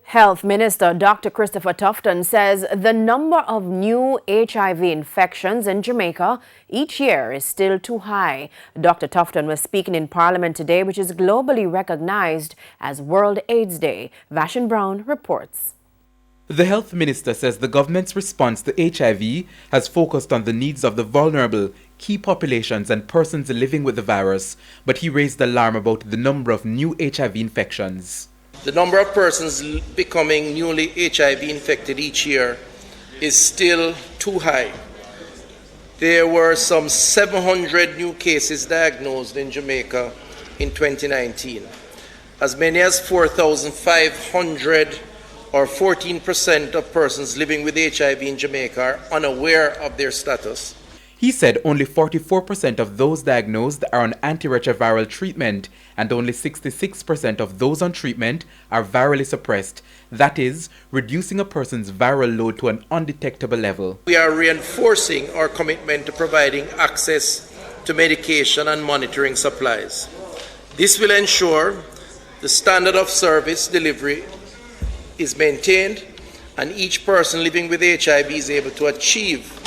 Health Minister Dr. Christopher Tufton says the number of new HIV infections in Jamaica each year is still too high. Dr. Tufton was speaking in Parliament today, which is globally recognized as World AIDS Day. Vashon Brown reports. The health minister says the government's response to HIV has focused on the needs of the vulnerable, key populations and persons living with the virus, but he raised alarm about the number of new HIV infections. The number of persons becoming newly HIV infected each year is still too high. There were some 700 new cases diagnosed in Jamaica in 2019. As many as 4,500 or 14% of persons living with HIV in Jamaica are unaware of their status. He said only 44% of those diagnosed are on antiretroviral treatment and only 66% of those on treatment are virally suppressed. That is, reducing a person's viral load to an undetectable level. We are reinforcing our commitment to providing access to medication and monitoring supplies. This will ensure the standard of service delivery is maintained and each person living with HIV is able to achieve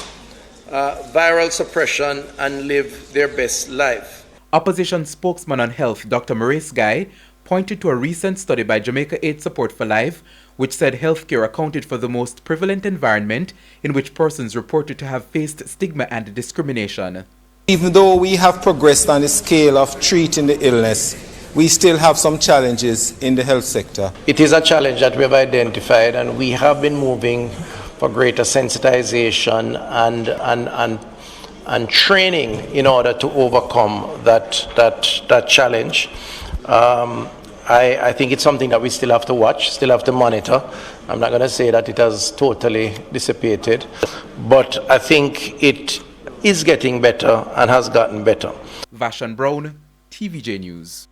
viral suppression and live their best life. Opposition spokesman on health Dr. Maurice Guy pointed to a recent study by Jamaica AIDS Support for Life, which said healthcare accounted for the most prevalent environment in which persons reported to have faced stigma and discrimination. Even though we have progressed on the scale of treating the illness, we still have some challenges in the health sector. It is a challenge that we have identified, and we have been moving for greater sensitization and training in order to overcome that challenge. I think it's something that we still have to watch, still have to monitor. I'm not going to say that it has totally dissipated, but I think it is getting better and has gotten better. Vashon Brown, TVJ News.